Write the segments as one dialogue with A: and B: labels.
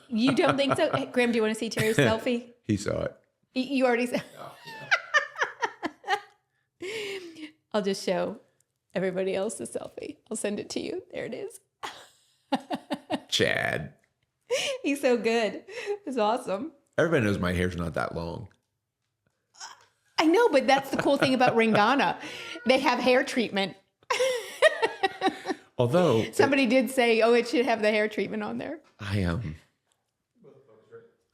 A: You don't think so? Hey, Graham, do you want to see Terry's selfie?
B: He saw it.
A: You already saw. I'll just show everybody else the selfie. I'll send it to you. There it is.
B: Chad.
A: He's so good. It's awesome.
B: Everybody knows my hair's not that long.
A: I know, but that's the cool thing about Ringana. They have hair treatment.
B: Although
A: somebody did say, "Oh, it should have the hair treatment on there."
B: I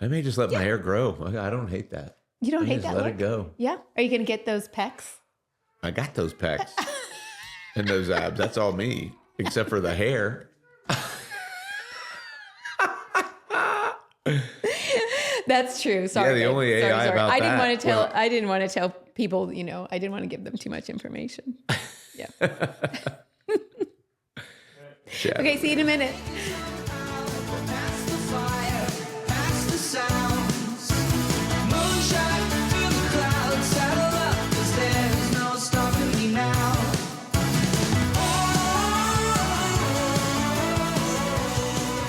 B: may just let my hair grow. I don't hate that.
A: You don't hate that?
B: Let it go.
A: Yeah. Are you going to get those pecs?
B: I got those pecs and those abs. That's all me, except for the hair.
A: That's true. Sorry.
B: Yeah, the only AI about
A: I
B: that.
A: I didn't want to tell people. I didn't want to give them too much information. Yeah. Okay. See you in a minute.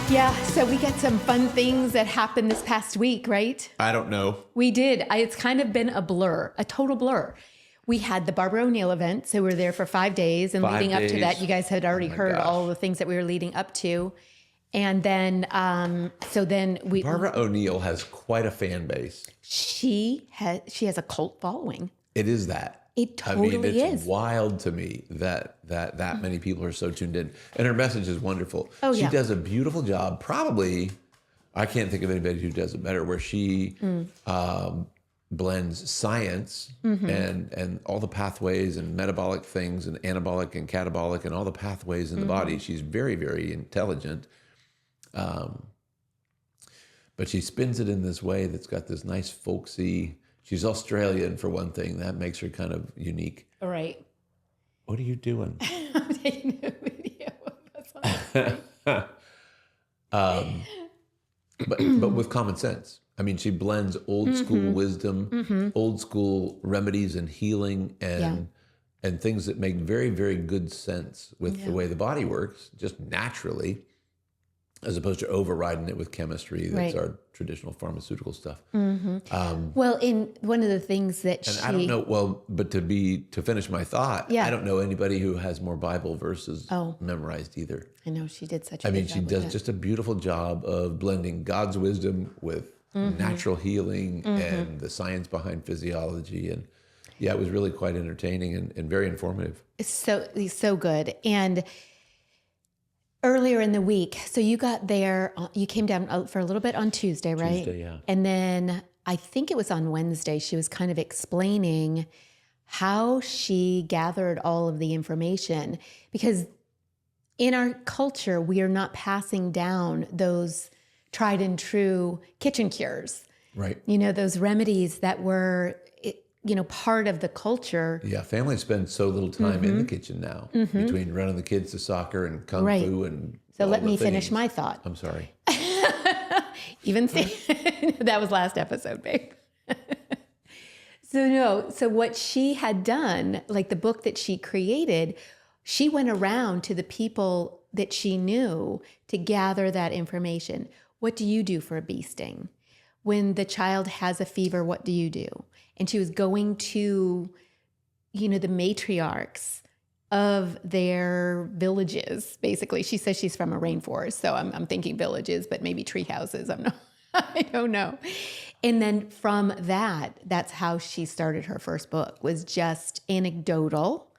A: Yeah, so we got some fun things that happened this past week, right?
B: I don't know.
A: We did. It's kind of been a blur, a total blur. We had the Barbara O'Neill event, so we were there for 5 days, and leading up to that, you guys had already heard all the things that we were leading up to. And then,
B: Barbara O'Neill has quite a fan base.
A: She has a cult following.
B: It is that.
A: It totally is.
B: It's wild to me that many people are so tuned in. And her message is wonderful.
A: Oh,
B: she does a beautiful job. Probably, I can't think of anybody who does it better, where she blends science and all the pathways and metabolic things and anabolic and catabolic and all the pathways in the body. She's very, very intelligent. But she spins it in this way that's got this nice folksy. She's Australian, for one thing. That makes her kind of unique.
A: All right.
B: What are you doing?
A: I'm taking a video. That's
B: but with common sense. I mean, she blends old school wisdom, old school remedies and healing and things that make very, very good sense with the way the body works, just naturally, as opposed to overriding it with chemistry. That's our traditional pharmaceutical stuff.
A: Well, in one of the things that
B: I don't know. Well, but to finish my thought,
A: Yeah.
B: I don't know anybody who has more Bible verses memorized either.
A: I know she did such a
B: I mean,
A: good
B: she
A: job
B: does
A: with
B: just a beautiful job of blending God's wisdom with natural healing and the science behind physiology. And it was really quite entertaining and very informative.
A: It's so good. And earlier in the week, so you got there, you came down for a little bit on Tuesday, right?
B: Tuesday, yeah.
A: And then I think it was on Wednesday, she was kind of explaining how she gathered all of the information. Because in our culture, we are not passing down those tried and true kitchen cures.
B: Right.
A: Those remedies that were, part of the culture.
B: Yeah, families spend so little time in the kitchen now between running the kids to soccer and kung fu and
A: So
B: all
A: let
B: the
A: me finish
B: things.
A: my thought.
B: I'm sorry.
A: That was last episode, babe. So what she had done, like the book that she created, she went around to the people that she knew to gather that information. What do you do for a bee sting? When the child has a fever, what do you do? And she was going to, the matriarchs of their villages, basically. She says she's from a rainforest, so I'm thinking villages, but maybe tree houses. I don't know. And then from that's how she started her first book, was just anecdotal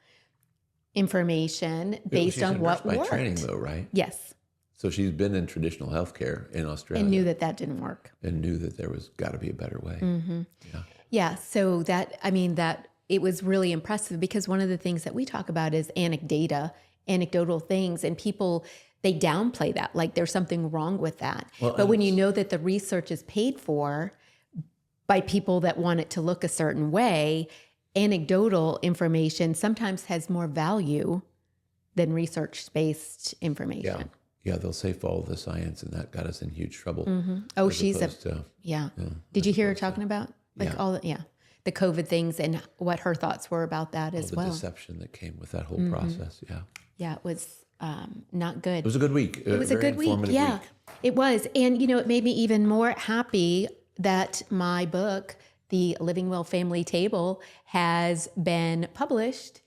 A: information based on what worked.
B: By training, though, right?
A: Yes.
B: So she's been in traditional healthcare in Australia.
A: And knew that didn't work.
B: And knew that there was got to be a better way.
A: Yeah. So that it was really impressive, because one of the things that we talk about is anecdotal things, and people, they downplay that, like there's something wrong with that. But when you know that the research is paid for by people that want it to look a certain way, anecdotal information sometimes has more value than research-based information.
B: Yeah, they'll say follow the science, and that got us in huge trouble.
A: Oh, she's Did you hear her talking about the COVID things and what her thoughts were about that as well?
B: The deception that came with that whole process. Yeah.
A: Yeah, it was not good.
B: It was a good week.
A: It was a good week. Yeah, it was. And, it made me even more happy that my book, The Living Well Family Table, has been published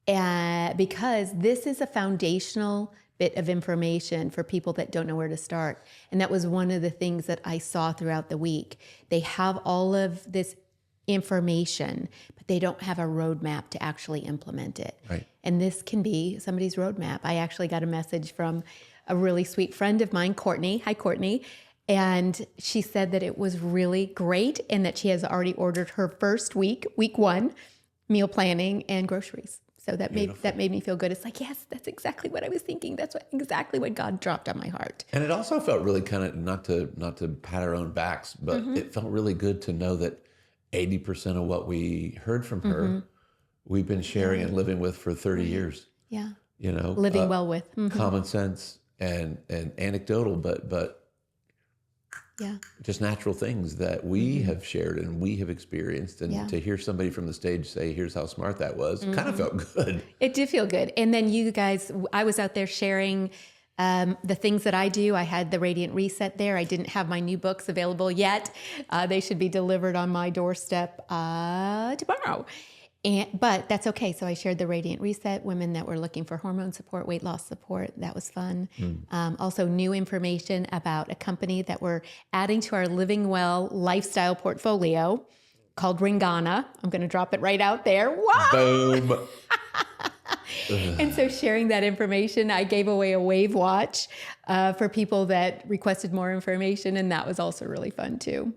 A: because this is a foundational bit of information for people that don't know where to start. And that was one of the things that I saw throughout the week. They have all of this information, but they don't have a roadmap to actually implement it.
B: Right.
A: And this can be somebody's roadmap. I actually got a message from a really sweet friend of mine, Courtney. Hi, Courtney. And she said that it was really great and that she has already ordered her first week 1, meal planning and groceries. So that made me feel good. It's like, yes, that's exactly what I was thinking. That's exactly what God dropped on my heart.
B: And it also felt really kind of, not to pat our own backs, but it felt really good to know that 80% of what we heard from her, we've been sharing and living with for 30 years.
A: Yeah.
B: Living
A: well with.
B: Common sense and anecdotal, but
A: yeah,
B: just natural things that we have shared and we have experienced. And to hear somebody from the stage say, here's how smart that was, kind of felt good.
A: It did feel good. And then you guys, I was out there sharing the things that I do. I had the Radiant Reset there. I didn't have my new books available yet. They should be delivered on my doorstep tomorrow. But that's okay. So I shared the Radiant Reset, women that were looking for hormone support, weight loss support. That was fun. Also new information about a company that we're adding to our Living Well lifestyle portfolio called Ringana. I'm going to drop it right out there. Wow.
B: Boom.
A: And so sharing that information, I gave away a Wave watch for people that requested more information. And that was also really fun too.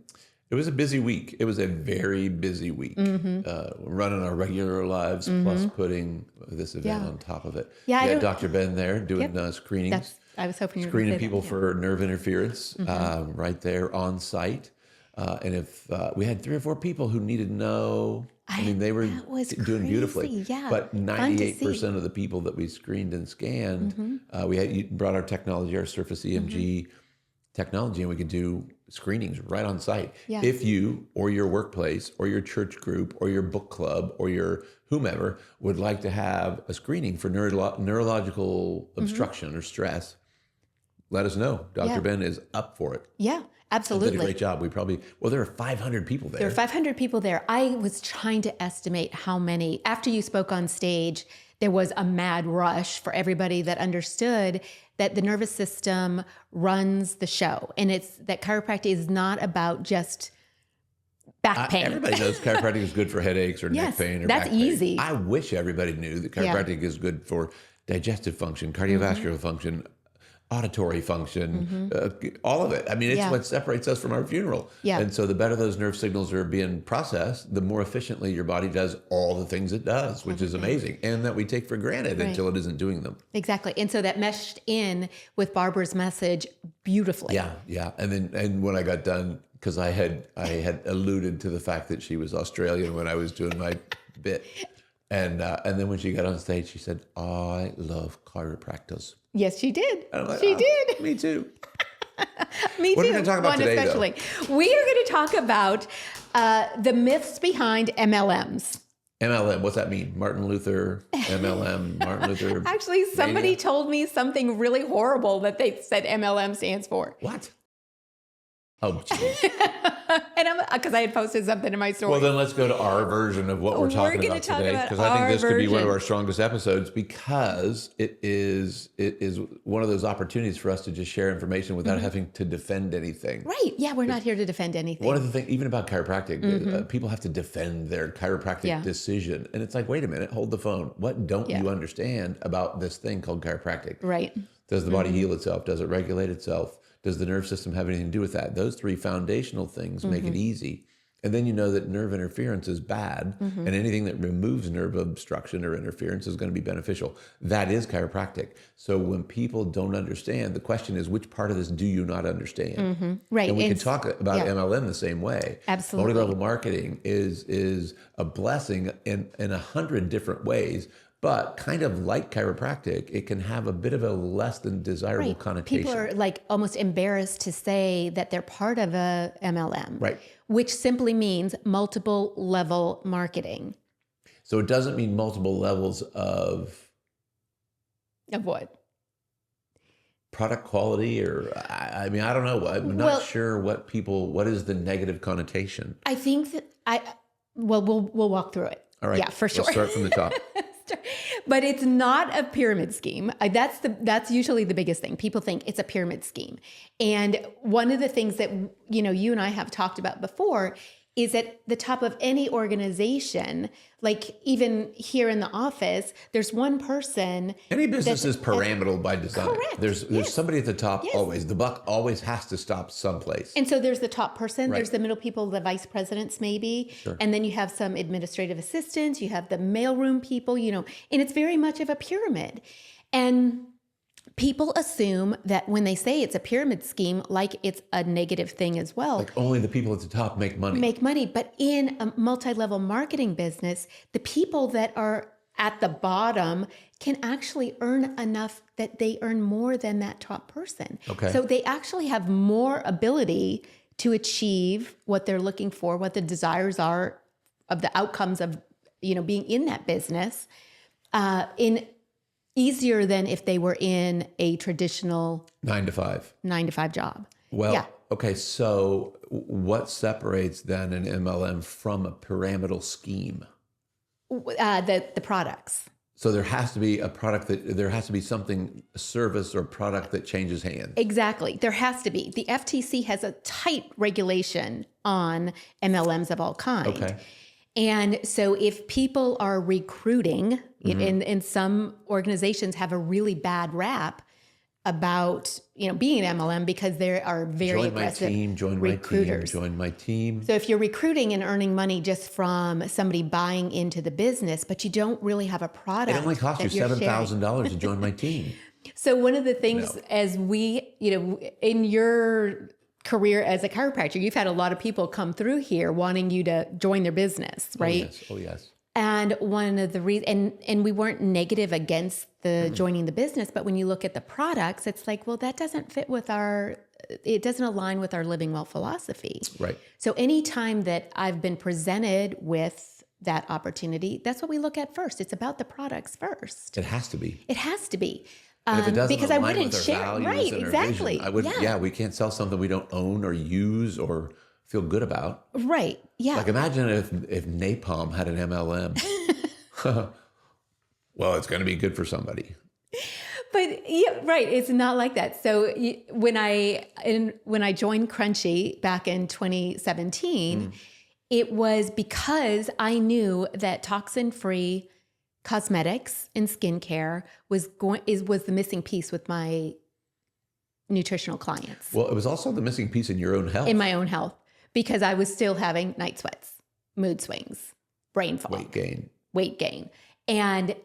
B: It was a busy week. It was a very busy week. Running our regular lives, plus putting this event on top of it.
A: Yeah,
B: we had Dr. Ben there doing screenings.
A: I was hoping you were
B: screening
A: gonna say
B: people
A: that,
B: for nerve interference right there on site. And if we had 3 or 4 people who needed to know, they were doing beautifully.
A: Yeah,
B: but 98% of the people that we screened and scanned, you brought our technology, our Surface EMG technology, and we could do screenings right on site.
A: Yeah.
B: If you or your workplace or your church group or your book club or your whomever would like to have a screening for neurological obstruction or stress, let us know. Dr. Ben is up for it.
A: Yeah, absolutely.
B: Did a great job. There are 500 people there.
A: There are 500 people there. I was trying to estimate how many. After you spoke on stage, there was a mad rush for everybody that understood that the nervous system runs the show. And it's that chiropractic is not about just back pain.
B: Everybody knows chiropractic is good for headaches or neck pain or back pain.
A: That's easy.
B: I wish everybody knew that chiropractic is good for digestive function, cardiovascular function, auditory function, all of it. It's what separates us from our funeral.
A: Yeah.
B: And so the better those nerve signals are being processed, the more efficiently your body does all the things it does, which is amazing. And that we take for granted until it isn't doing them.
A: Exactly. And so that meshed in with Barbara's message beautifully.
B: Yeah. And when I got done, because I had alluded to the fact that she was Australian when I was doing my bit. And then when she got on stage, she said, I love chiropractors.
A: Yes, she did.
B: Like,
A: she did.
B: Me too.
A: Me
B: what
A: too.
B: What are we going to talk about today,
A: especially. We are going to talk about the myths behind MLMs.
B: MLM, what's that mean? Martin Luther, MLM, Martin Luther.
A: Actually, somebody told me something really horrible that they said MLM stands for.
B: What? Oh, geez.
A: And because I had posted something in my story.
B: Well, then let's go to our version of what we're talking about today, because I think this could be one of our strongest episodes, because it is one of those opportunities for us to just share information without having to defend anything.
A: Right. Yeah, we're not here to defend anything.
B: One of the things, even about chiropractic, people have to defend their chiropractic decision. And it's like, wait a minute, hold the phone. What don't you understand about this thing called chiropractic?
A: Right.
B: Does the body heal itself? Does it regulate itself? Does the nerve system have anything to do with that? Those 3 foundational things make it easy. And then you know that nerve interference is bad, and anything that removes nerve obstruction or interference is going to be beneficial. That is chiropractic. So when people don't understand, the question is, which part of this do you not understand?
A: Right.
B: And we can talk about MLM the same way.
A: Absolutely.
B: Multi-level marketing is a blessing in 100 different ways. But kind of like chiropractic, it can have a bit of a less than desirable connotation.
A: People are like almost embarrassed to say that they're part of a MLM,
B: right?
A: Which simply means multiple level marketing.
B: So it doesn't mean multiple levels of
A: Of what?
B: Product quality, or I mean, I don't know. I'm not sure what is the negative connotation.
A: I think that we'll walk through it.
B: All right.
A: Yeah, for sure.
B: We'll start from the top.
A: But it's not a pyramid scheme. That's usually the biggest thing. People think it's a pyramid scheme. And one of the things that, you and I have talked about before is at the top of any organization, like even here in the office, there's one person.
B: Any business is pyramidal by design.
A: Correct.
B: There's somebody at the top always. The buck always has to stop someplace.
A: And so there's the top person,
B: Right.
A: there's the middle people, the vice presidents maybe, and then you have some administrative assistants, you have the mailroom people, and it's very much of a pyramid. And people assume that when they say it's a pyramid scheme, like it's a negative thing as well.
B: Like only the people at the top make money.
A: But in a multi-level marketing business, the people that are at the bottom can actually earn enough that they earn more than that top person.
B: Okay.
A: So they actually have more ability to achieve what they're looking for, what the desires are of the outcomes of, being in that business, in easier than if they were in a traditional
B: 9 to 5
A: job.
B: Well,
A: Yeah.
B: okay. So what separates then an MLM from a pyramidal scheme?
A: The products.
B: So there has to be there has to be something, a service or product that changes hands.
A: Exactly. There has to be. The FTC has a tight regulation on MLMs of all kinds.
B: Okay.
A: And so if people are recruiting, and some organizations have a really bad rap about, being an MLM because there are very aggressive recruiters.
B: Join my team.
A: So if you're recruiting and earning money just from somebody buying into the business, but you don't really have a product.
B: It only costs you $7,000 to join my team.
A: So one of the things as we, in your career as a chiropractor, you've had a lot of people come through here wanting you to join their business, right?
B: Oh, yes.
A: And one of the reasons, and we weren't negative against the joining the business, but when you look at the products, it's like, well, that doesn't fit with it doesn't align with our living well philosophy.
B: Right.
A: So anytime that I've been presented with that opportunity, that's what we look at first. It's about the products first.
B: It has to be.
A: It has to be.
B: And if it doesn't
A: because I
B: align
A: wouldn't
B: with our
A: share,
B: values
A: right?
B: and our
A: Exactly.
B: vision, we can't sell something we don't own or use or feel good about.
A: Right. Yeah.
B: Like imagine if napalm had an MLM. Well, it's going to be good for somebody.
A: But yeah, right. It's not like that. So when I joined Crunchy back in 2017, it was because I knew that toxin-free cosmetics and skincare was the missing piece with my nutritional clients.
B: Well, it was also the missing piece in your own health.
A: In my own health, because I was still having night sweats, mood swings, brain fog, weight gain. And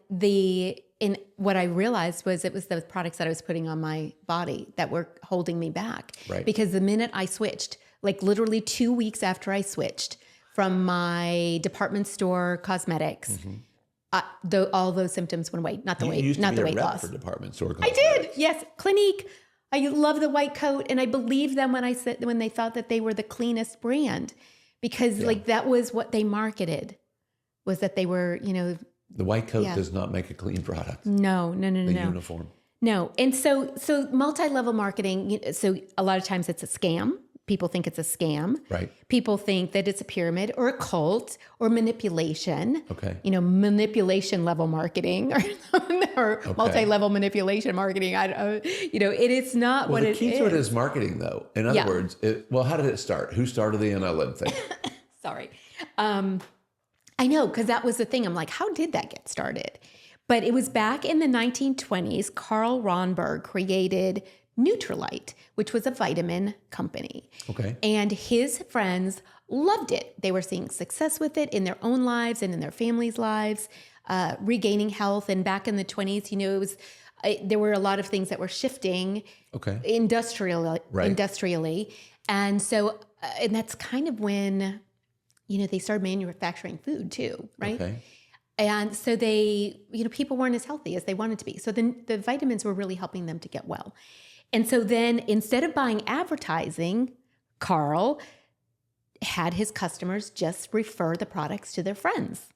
A: what I realized was it was the products that I was putting on my body that were holding me back.
B: Right.
A: Because the minute I switched, like literally 2 weeks after I switched from my department store cosmetics, all those symptoms went away. Not the weight loss.
B: For department store
A: I
B: cosmetics.
A: did. Yes. Clinique. I love the white coat, and I believed them when they thought that they were the cleanest brand, because like that was what they marketed, was that they were,
B: The white coat does not make a clean product.
A: No.
B: The uniform.
A: No. And so multi-level marketing, so a lot of times it's a scam. People think it's a scam.
B: Right.
A: People think that it's a pyramid or a cult or manipulation.
B: Okay.
A: Manipulation level marketing or multi-level manipulation marketing. It is not what it is.
B: The key to it is marketing, though. In other words, how did it start? Who started the MLM thing?
A: Sorry. I know, because that was the thing. I'm like, how did that get started? But it was back in the 1920s, Carl Ronberg created Nutrilite, which was a vitamin company.
B: Okay.
A: And his friends loved it. They were seeing success with it in their own lives and in their families' lives, regaining health. And back in the 20s, it was there were a lot of things that were shifting industrially. And so, and that's kind of when, they started manufacturing food too, right?
B: Okay.
A: And so they, people weren't as healthy as they wanted to be. So then the vitamins were really helping them to get well. And so then instead of buying advertising, Carl had his customers just refer the products to their friends.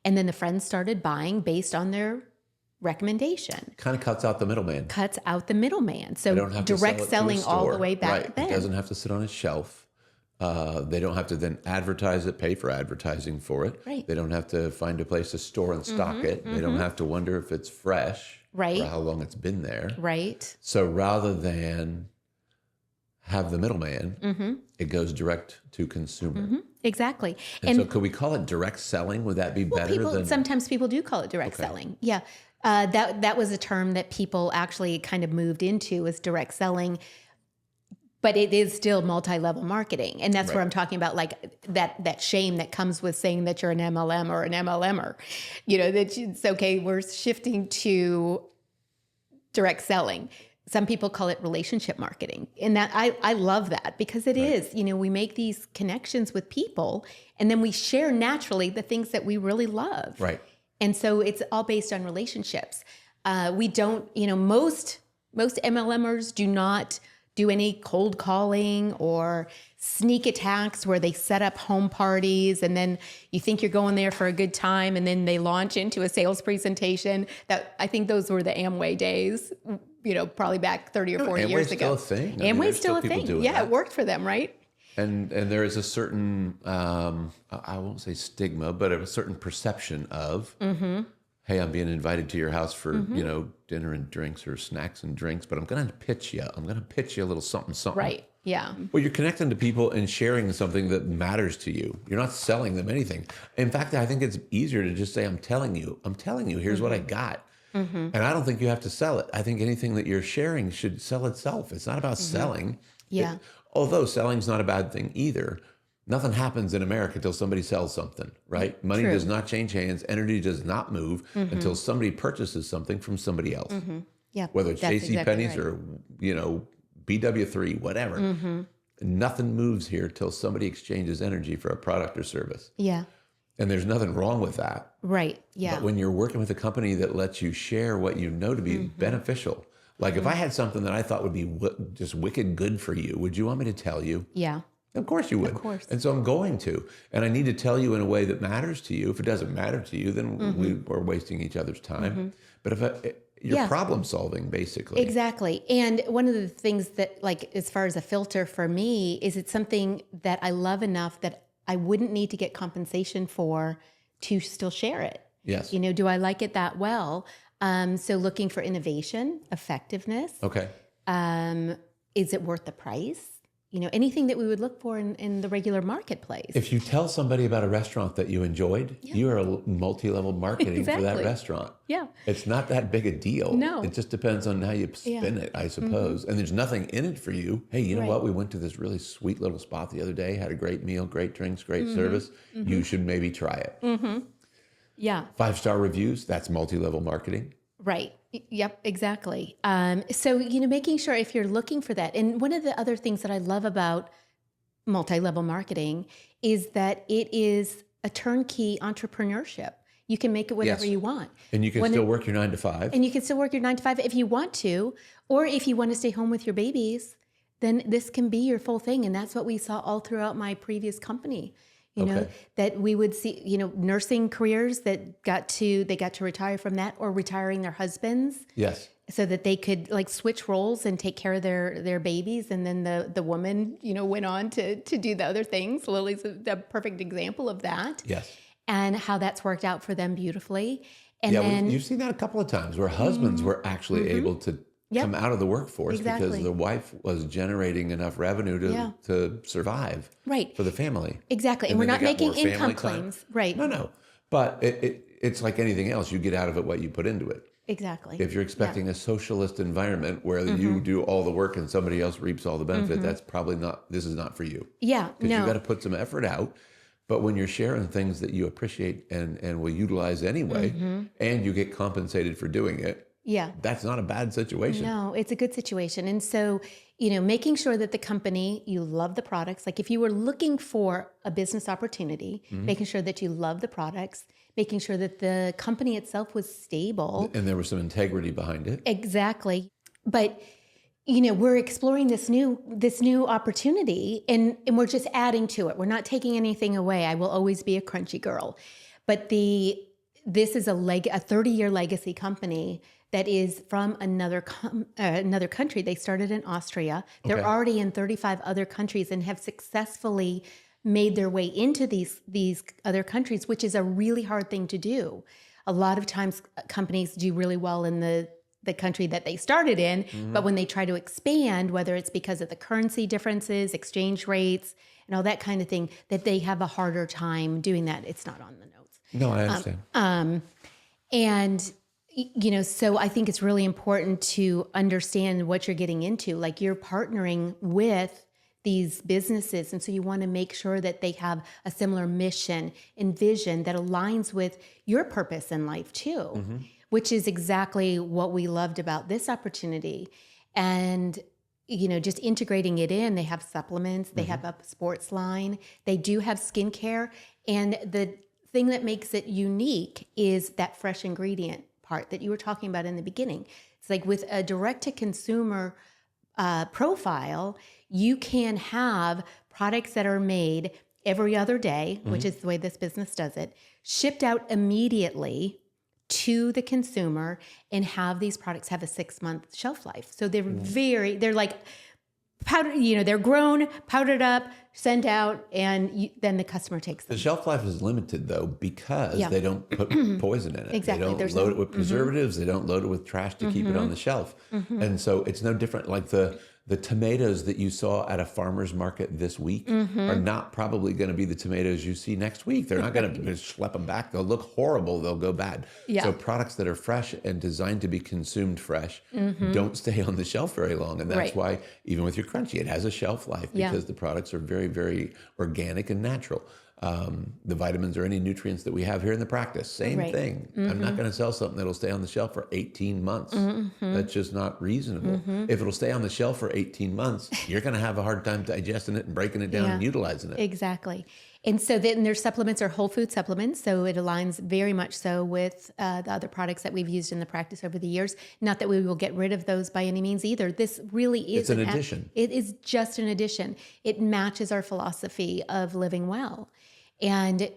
A: And then the friends started buying based on their recommendation.
B: Kind of cuts out the middleman.
A: Cuts out the middleman. So
B: They don't have to
A: direct
B: sell it
A: selling
B: to a
A: all the
B: store.
A: way back
B: Right.
A: then.
B: It doesn't have to sit on a shelf. They don't have to then advertise it, pay for advertising for it.
A: Right.
B: They don't have to find a place to store and stock it. They don't have to wonder if it's fresh
A: Right.
B: or how long it's been there.
A: Right.
B: So rather than have the middleman, it goes direct to consumer.
A: Exactly.
B: And so could we call it direct selling? Would that be better than?
A: Sometimes people do call it direct selling. Yeah. That was a term that people actually kind of moved into, is direct selling. But it is still multi-level marketing. And that's where I'm talking about, like, that shame that comes with saying that you're an MLM or an MLMer. You know, that it's okay, we're shifting to direct selling. Some people call it relationship marketing. And that I love that, because it is, you know, we make these connections with people and then we share naturally the things that we really love.
B: Right.
A: And so it's all based on relationships. We don't, you know, most MLMers do not do any cold calling or sneak attacks where they set up home parties and then you think you're going there for a good time and then they launch into a sales presentation. That, I think those were the Amway days, you know, probably back 30 or 40 years ago.
B: Amway's still a thing.
A: Amway's still a thing. Yeah,
B: that.
A: it worked for them, right?
B: And there is a certain, I won't say stigma, but a certain perception of, hey, I'm being invited to your house for, you know, dinner and drinks or snacks and drinks, but I'm going to pitch you. I'm going to pitch you a little something, something.
A: Right. Yeah.
B: Well, you're connecting to people and sharing something that matters to you. You're not selling them anything. In fact, I think it's easier to just say, I'm telling you, here's what I got. And I don't think you have to sell it. I think anything that you're sharing should sell itself. It's not about selling.
A: Yeah.
B: Although selling's not a bad thing either. Nothing happens in America until somebody sells something, right? Money does not change hands. Energy does not move until somebody purchases something from somebody else.
A: Yeah.
B: Whether it's
A: that's exactly
B: JCPenney's
A: right.
B: or, you know, BW3, whatever. Nothing moves here till somebody exchanges energy for a product or service.
A: Yeah.
B: And there's nothing wrong with that.
A: Right. Yeah.
B: But when you're working with a company that lets you share what you know to be beneficial, like if I had something that I thought would be just wicked good for you, would you want me to tell you?
A: Yeah.
B: Of course you would.
A: Of course.
B: And so I'm going to. And I need to tell you in a way that matters to you. If it doesn't matter to you, then we're wasting each other's time. But if you're problem solving, basically.
A: Exactly. And one of the things that, like, as far as a filter for me, is it's something that I love enough that I wouldn't need to get compensation for to still share it.
B: Yes.
A: You know, do I like it that well? So looking for innovation, effectiveness.
B: Okay.
A: Is it worth the price? You know, anything that we would look for in the regular marketplace.
B: If you tell somebody about a restaurant that you enjoyed, you are multi-level marketing for that restaurant.
A: Yeah.
B: It's not that big a deal.
A: No.
B: It just depends on how you spin it, I suppose. And there's nothing in it for you. Hey, you know what? We went to this really sweet little spot the other day, had a great meal, great drinks, great service. You should maybe try it.
A: Yeah.
B: 5-star reviews, that's multi-level marketing.
A: Right. Yep, exactly. So, you know, making sure if you're looking for that. And one of the other things that I love about multi-level marketing is that it is a turnkey entrepreneurship. You can make it whatever you want.
B: And you can still work your 9 to 5.
A: And you can still work your 9 to 5 if you want to, or if you want to stay home with your babies, then this can be your full thing. And that's what we saw all throughout my previous company. You know, that we would see, you know, nursing careers that got to retire from that, or retiring their husbands.
B: Yes.
A: So that they could, like, switch roles and take care of their babies. And then the woman, you know, went on to do the other things. Lily's the perfect example of that.
B: Yes.
A: And how that's worked out for them beautifully. And
B: Yeah,
A: then
B: you've seen that a couple of times where husbands were actually able to come out of the workforce because the wife was generating enough revenue to survive for the family.
A: Exactly. And we're not making income claims. Right.
B: No. But it's like anything else. You get out of it what you put into it.
A: Exactly.
B: If you're expecting a socialist environment where you do all the work and somebody else reaps all the benefit, that's probably not, this is not for you.
A: Yeah.
B: Because you got to put some effort out. But when you're sharing things that you appreciate and will utilize anyway, and you get compensated for doing it, that's not a bad situation.
A: No, it's a good situation. And so, you know, making sure that the company, you love the products. Like if you were looking for a business opportunity, making sure that you love the products, making sure that the company itself was stable.
B: And there was some integrity behind it.
A: Exactly. But, you know, we're exploring this new opportunity and we're just adding to it. We're not taking anything away. I will always be a crunchy girl. But the this is a 30-year legacy company that is from another country. They started in Austria. They're
B: Okay.
A: already in 35 other countries and have successfully made their way into these other countries, which is a really hard thing to do. A lot of times companies do really well in the country that they started in, but when they try to expand, whether it's because of the currency differences, exchange rates, and all that kind of thing, that they have a harder time doing that. It's not on the notes.
B: No, I understand.
A: And, so I think it's really important to understand what you're getting into. Like, you're partnering with these businesses. And so you want to make sure that they have a similar mission and vision that aligns with your purpose in life too, which is exactly what we loved about this opportunity. And, just integrating it in. They have supplements, they have a sports line, they do have skincare. And the thing that makes it unique is that fresh ingredient part that you were talking about in the beginning. It's like with a direct-to-consumer profile, you can have products that are made every other day, which is the way this business does it, shipped out immediately to the consumer, and have these products have a 6-month shelf life. So they're like powder, they're grown, powdered up, sent out, and then the customer takes them.
B: The shelf life is limited, though, because they don't put poison in it.
A: Exactly.
B: They don't load it with preservatives. They don't load it with trash to keep it on the shelf. And so it's no different. Like the tomatoes that you saw at a farmer's market this week are not probably going to be the tomatoes you see next week. They're not going to schlep them back. They'll look horrible. They'll go bad.
A: Yeah.
B: So products that are fresh and designed to be consumed fresh don't stay on the shelf very long. And that's why even with your crunchy, it has a shelf life because the products are very, very organic and natural. The vitamins or any nutrients that we have here in the practice, same thing. I'm not going to sell something that'll stay on the shelf for 18 months. That's just not reasonable. If it'll stay on the shelf for 18 months, you're going to have a hard time digesting it and breaking it down and utilizing it.
A: Exactly. And so then their supplements are whole food supplements. So it aligns very much so with the other products that we've used in the practice over the years. Not that we will get rid of those by any means either. This really is
B: It's an addition.
A: It is just an addition. It matches our philosophy of living well. And,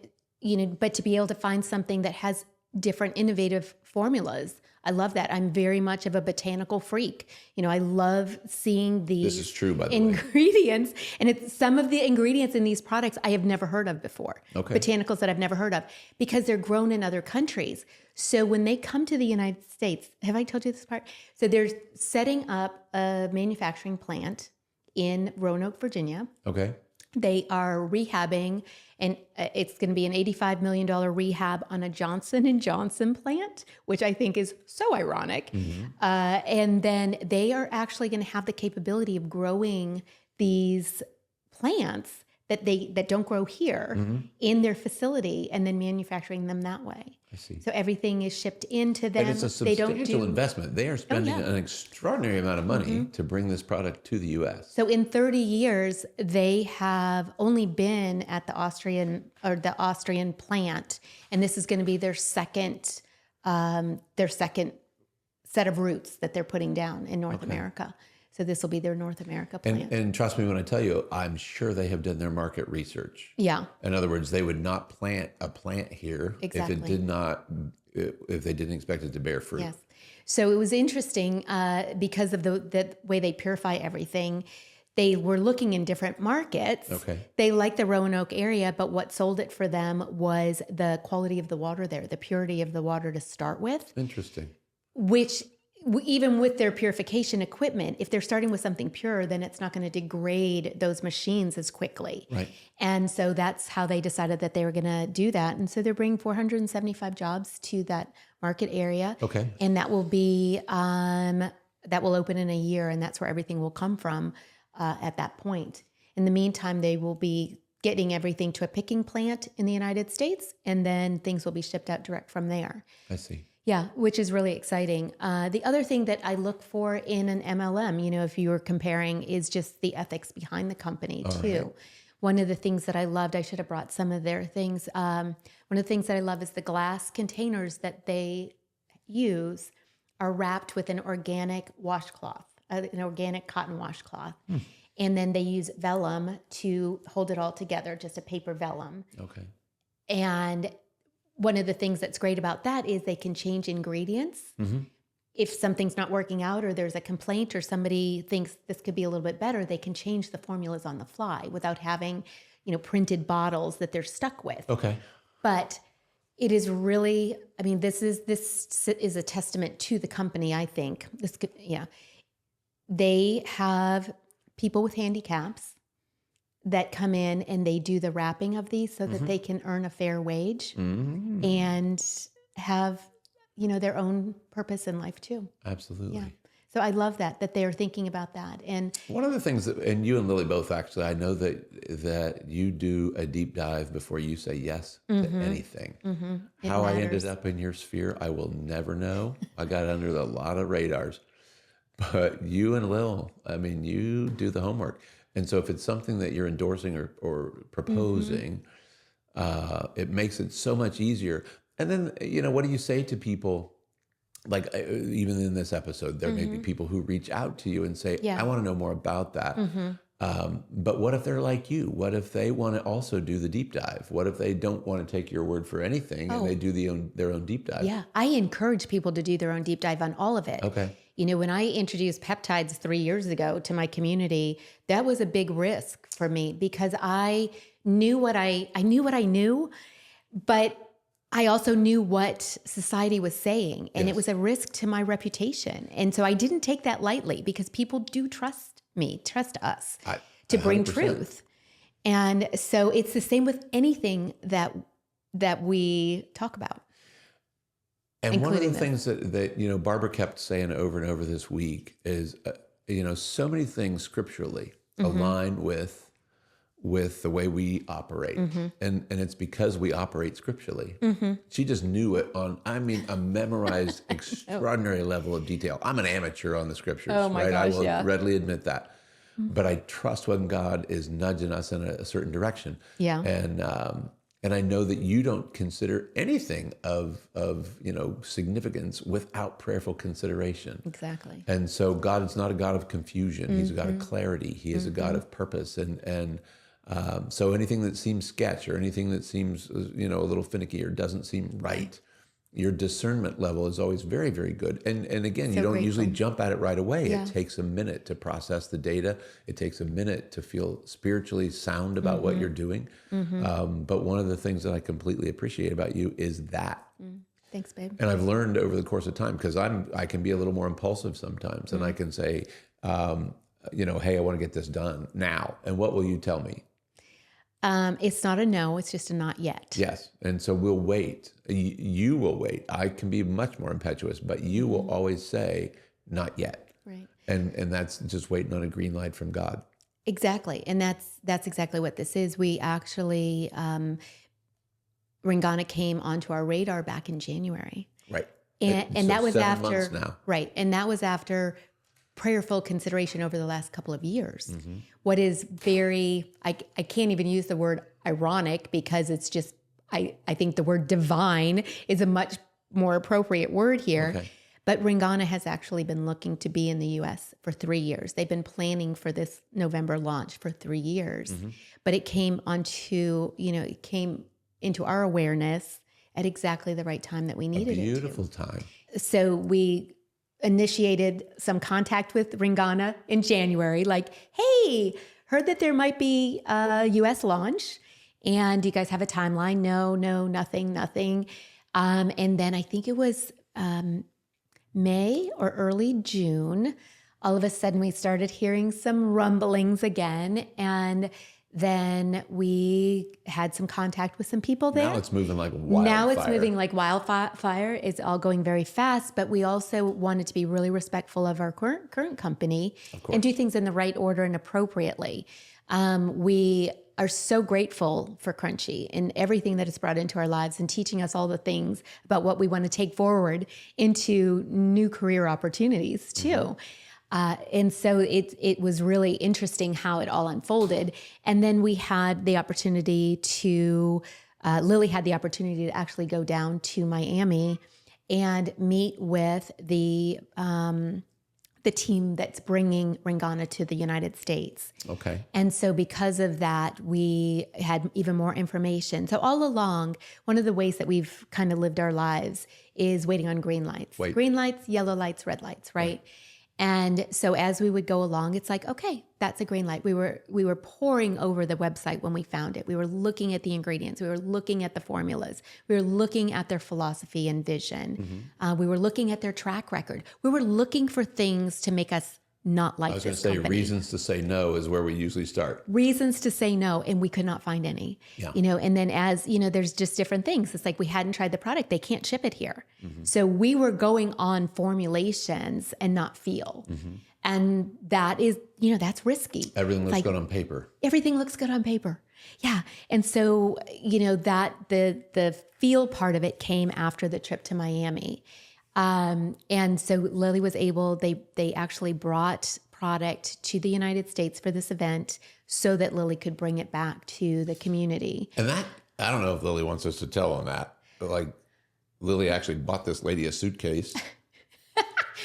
A: but to be able to find something that has different innovative formulas, I love that. I'm very much of a botanical freak. I love seeing the
B: This is true, by the way.
A: ingredients. And it's some of the ingredients in these products I have never heard of before.
B: Okay.
A: Botanicals that I've never heard of because they're grown in other countries. So when they come to the United States, have I told you this part? So they're setting up a manufacturing plant in Roanoke, Virginia.
B: Okay.
A: They are rehabbing, and it's going to be an $85 million rehab on a Johnson & Johnson plant, which I think is so ironic. And then they are actually going to have the capability of growing these plants that don't grow here in their facility and then manufacturing them that way.
B: I see.
A: So everything is shipped into them.
B: And it's a substantial investment. They are spending an extraordinary amount of money to bring this product to the U.S.
A: So in 30 years, they have only been at the Austrian plant, and this is going to be their second set of roots that they're putting down in North America. So this will be their North America plant.
B: And trust me when I tell you, I'm sure they have done their market research.
A: Yeah.
B: In other words, they would not plant a plant here if they didn't expect it to bear fruit.
A: Yes. So it was interesting because of the way they purify everything. They were looking in different markets.
B: Okay.
A: They liked the Roanoke area, but what sold it for them was the quality of the water there, the purity of the water to start with.
B: Interesting.
A: Which even with their purification equipment, if they're starting with something pure, then it's not going to degrade those machines as quickly.
B: Right.
A: And so that's how they decided that they were going to do that. And so they're bringing 475 jobs to that market area.
B: Okay.
A: And that will be, that will open in a year, and that's where everything will come from at that point. In the meantime, they will be getting everything to a picking plant in the United States, and then things will be shipped out direct from there.
B: I see.
A: Yeah, which is really exciting. The other thing that I look for in an MLM, if you were comparing, is just the ethics behind the company too. Right. One of the things that I loved, I should have brought some of their things. One of the things that I love is the glass containers that they use are wrapped with an organic washcloth, an organic cotton washcloth. And then they use vellum to hold it all together, just a paper vellum.
B: Okay.
A: And one of the things that's great about that is they can change ingredients. If something's not working out or there's a complaint or somebody thinks this could be a little bit better, they can change the formulas on the fly without having, printed bottles that they're stuck with.
B: Okay.
A: But it is really, this is a testament to the company, I think. They have people with handicaps that come in and they do the wrapping of these so that they can earn a fair wage and have, their own purpose in life too.
B: Absolutely.
A: Yeah. So I love that they're thinking about that. And
B: one of the things and you and Lily both actually, I know that you do a deep dive before you say yes to anything. How I ended up in your sphere, I will never know. I got under a lot of radars. But you and Lil, you do the homework. And so if it's something that you're endorsing or proposing, it makes it so much easier. And then, what do you say to people? Like even in this episode, there may be people who reach out to you and say, I want to know more about that. But what if they're like you? What if they want to also do the deep dive? What if they don't want to take your word for anything and they do their own deep dive?
A: Yeah, I encourage people to do their own deep dive on all of it.
B: Okay.
A: When I introduced peptides 3 years ago to my community, that was a big risk for me because I knew what I knew, but I also knew what society was saying, and it was a risk to my reputation. And so I didn't take that lightly because people do trust us to bring
B: 100%.
A: truth. And so it's the same with anything that we talk about.
B: And one of the things that Barbara kept saying over and over this week is, so many things scripturally align with the way we operate. And it's because we operate scripturally. She just knew it on, a memorized extraordinary level of detail. I'm an amateur on the scriptures, right? I will readily admit that. But I trust when God is nudging us in a certain direction. Yeah. And I know that you don't consider anything of significance without prayerful consideration.
A: Exactly.
B: And so God is not a God of confusion. He's a God of clarity. He is a God of purpose. And so anything that seems sketch or anything that seems a little finicky or doesn't seem right, your discernment level is always very, very good. And again, you don't usually jump at it right away. It takes a minute to process the data. It takes a minute to feel spiritually sound about what you're doing. But one of the things that I completely appreciate about you is that.
A: Thanks, babe.
B: And I've learned over the course of time, because I can be a little more impulsive sometimes, and I can say, hey, I want to get this done now. And what will you tell me?
A: It's not a no, it's just a not yet.
B: Yes. And so we'll wait. You will wait. I can be much more impetuous, but you will always say, not yet.
A: Right.
B: And that's just waiting on a green light from God.
A: Exactly. And that's exactly what this is. We actually, Ringana came onto our radar back in January.
B: Right.
A: And that was
B: 7
A: after,
B: months now.
A: Right. And that was after prayerful consideration over the last couple of years. What is very, I can't even use the word ironic because it's just, I think the word divine is a much more appropriate word here. Okay. But Ringana has actually been looking to be in the U.S. for 3 years. They've been planning for this November launch for 3 years. But it came it came into our awareness at exactly the right time that we needed it.
B: A beautiful time.
A: So we initiated some contact with Ringana in January, like, hey, heard that there might be a U.S. launch, and do you guys have a timeline? No, nothing. And then I think it was May or early June, all of a sudden we started hearing some rumblings again, and then we had some contact with some people there.
B: Now it's moving like
A: wildfire. It's all going very fast, but we also wanted to be really respectful of our current company and do things in the right order and appropriately. We are so grateful for Crunchy and everything that it's brought into our lives and teaching us all the things about what we want to take forward into new career opportunities too. And so it was really interesting how it all unfolded. And then we had the opportunity to, Lily had the opportunity to actually go down to Miami and meet with the the team that's bringing Ringana to the United States.
B: Okay.
A: And so because of that, we had even more information. So all along, one of the ways that we've kind of lived our lives is waiting on green lights. Green lights, yellow lights, red lights, right? And so as we would go along, it's like, okay, that's a green light. We were poring over the website when we found it. We were looking at the ingredients. We were looking at the formulas. We were looking at their philosophy and vision. We were looking at their track record. We were looking for things to make us not like this company. I was going to say
B: reasons to say no is where we usually start.
A: Reasons to say no, and we could not find any.
B: Yeah.
A: And then as, there's just different things. It's like we hadn't tried the product. They can't ship it here. So we were going on formulations and not feel. And that is, that's risky.
B: Everything looks good on paper.
A: Everything looks good on paper. Yeah. And so, that the feel part of it came after the trip to Miami. And so Lily was able, they actually brought product to the United States for this event so that Lily could bring it back to the community.
B: And that, I don't know if Lily wants us to tell on that, but like Lily actually bought this lady a suitcase.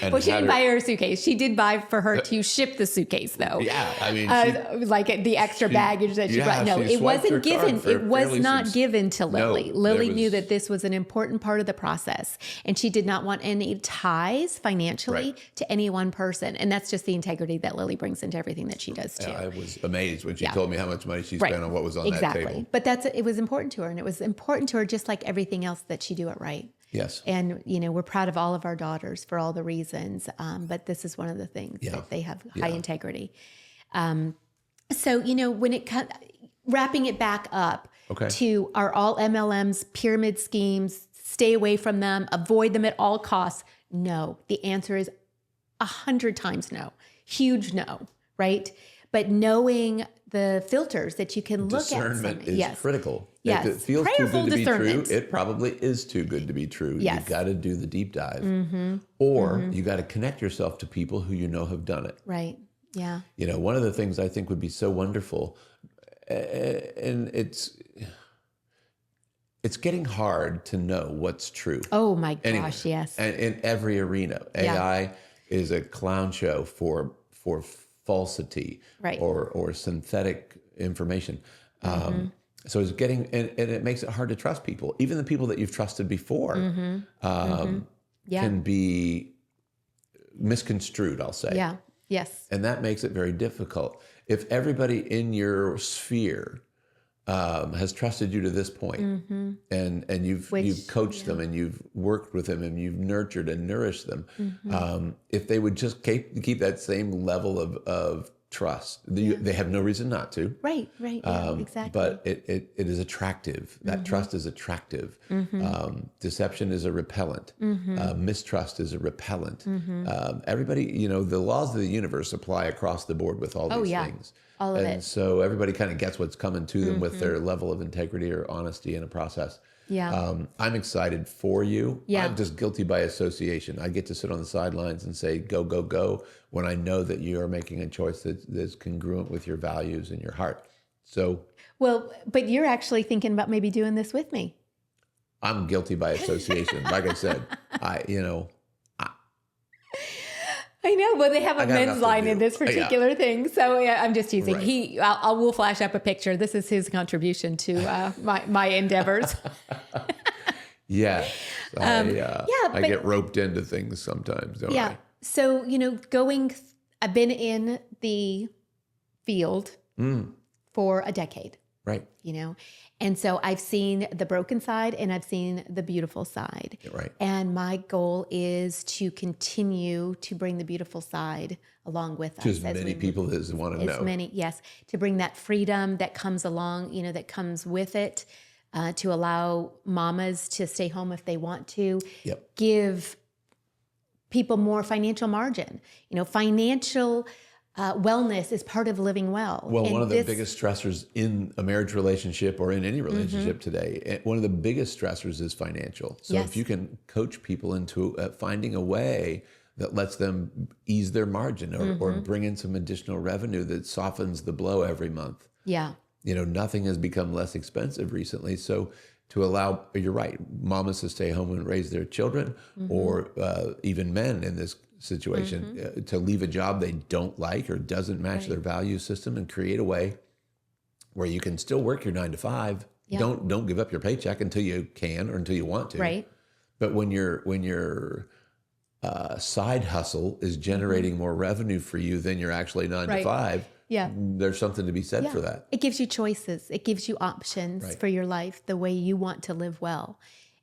A: Well, she didn't buy her a suitcase. She did buy for her to ship the suitcase, though.
B: Yeah, I mean,
A: like the extra baggage that she brought. No, it wasn't given. It was not given to Lily.
B: No,
A: Lily knew that this was an important part of the process, and she did not want any ties financially to any one person. And that's just the integrity that Lily brings into everything that she does too.
B: I was amazed when she told me how much money she spent on what was on that table.
A: But it was important to her, and it was important to her just like everything else that she do it right.
B: Yes.
A: And, we're proud of all of our daughters for all the reasons. But this is one of the things that they have high integrity. So, when it comes, wrapping it back up to are all MLMs, pyramid schemes, stay away from them, avoid them at all costs? No. The answer is 100 times no. Huge no, right? But knowing the filters that you can look at.
B: Discernment is critical.
A: Yes.
B: If it feels too good to be true, it probably is too good to be true.
A: Yes.
B: You've got to do the deep dive. Or you got to connect yourself to people who have done it.
A: Right. Yeah.
B: One of the things I think would be so wonderful, and it's getting hard to know what's true.
A: Oh my gosh, yes.
B: And in every arena. AI is a clown show for falsity or synthetic information. So it's getting, and it makes it hard to trust people. Even the people that you've trusted before can be misconstrued, I'll say.
A: Yeah, yes.
B: And that makes it very difficult. If everybody in your sphere has trusted you to this point, and you've coached them and you've worked with them and you've nurtured and nourished them, if they would just keep that same level of trust, they have no reason not to.
A: Right, exactly.
B: But it is attractive. That trust is attractive. Deception is a repellent. Mistrust is a repellent. Everybody, the laws of the universe apply across the board with all these things.
A: All of it.
B: And so everybody kind of gets what's coming to them with their level of integrity or honesty in a process.
A: Yeah.
B: I'm excited for you.
A: Yeah.
B: I'm just guilty by association. I get to sit on the sidelines and say, go, go, go, when I know that you are making a choice that's congruent with your values and your heart. So.
A: Well, but you're actually thinking about maybe doing this with me.
B: I'm guilty by association. Like I said,
A: I know. Well, they have a men's line in this particular thing. So I'm just teasing. Right. We'll flash up a picture. This is his contribution to my endeavors.
B: Yeah. I get roped into things sometimes, don't I?
A: So, I've been in the field for a decade.
B: Right.
A: And so I've seen the broken side and I've seen the beautiful side.
B: Right.
A: And my goal is to continue to bring the beautiful side along with us.
B: To as many people as want to know.
A: As many, yes. To bring that freedom that comes along, that comes with it, to allow mamas to stay home if they want to.
B: Yep.
A: Give people more financial margin. Financial wellness is part of living well.
B: Well, one of the biggest stressors in a marriage relationship or in any relationship today, one of the biggest stressors is financial. So if you can coach people into finding a way that lets them ease their margin or bring in some additional revenue that softens the blow every month.
A: Yeah.
B: Nothing has become less expensive recently. So to allow, you're right, mamas to stay home and raise their children, or even men in this situation, to leave a job they don't like or doesn't match their value system, and create a way where you can still work your 9 to 5.
A: Yeah.
B: Don't give up your paycheck until you can or until you want to.
A: Right.
B: But when your side hustle is generating more revenue for you than your actually 9 to 5, there's something to be said for that.
A: It gives you choices. It gives you options for your life, the way you want to live well.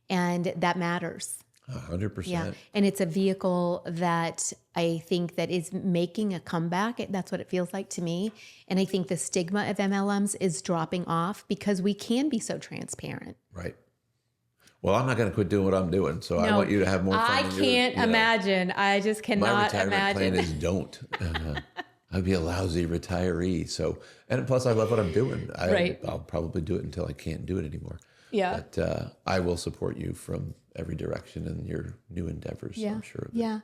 A: And that matters.
B: 100%.
A: Yeah. And it's a vehicle that I think that is making a comeback. That's what it feels like to me. And I think the stigma of MLMs is dropping off because we can be so transparent.
B: Right. Well, I'm not going to quit doing what I'm doing. So I want you to have more fun.
A: I can't imagine. I just cannot
B: my retirement
A: imagine.
B: plan is don't. I'd be a lousy retiree. So, and plus I love what I'm doing. I'll probably do it until I can't do it anymore.
A: Yeah.
B: But I will support you from every direction in your new endeavors. I'm sure of it.
A: Yeah.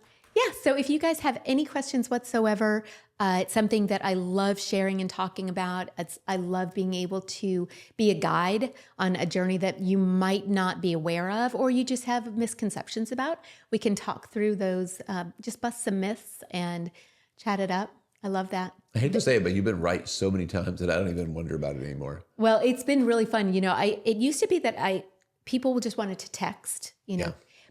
A: So if you guys have any questions whatsoever, it's something that I love sharing and talking about. I love being able to be a guide on a journey that you might not be aware of, or you just have misconceptions about. We can talk through those, just bust some myths and chat it up. I love that.
B: I hate to say it, but you've been right so many times that I don't even wonder about it anymore.
A: Well, it's been really fun. It used to be that people just wanted to text,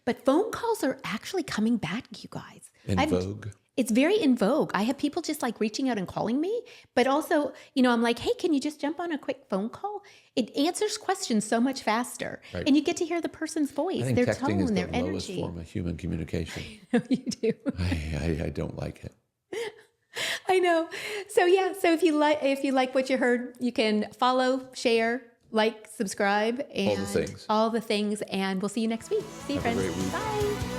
A: but phone calls are actually coming back, you guys.
B: In vogue.
A: It's very in vogue. I have people just like reaching out and calling me, but also, I'm like, hey, can you just jump on a quick phone call? It answers questions so much faster, and you get to hear the person's voice, their tone,
B: is
A: their
B: the
A: energy.
B: lowest form of human communication.
A: I know you do.
B: I don't like it.
A: I know. So so if you like what you heard, you can follow, share, like, subscribe, and
B: all the things.
A: And we'll see you next week. See you, friends.
B: Have a great week.
A: Bye.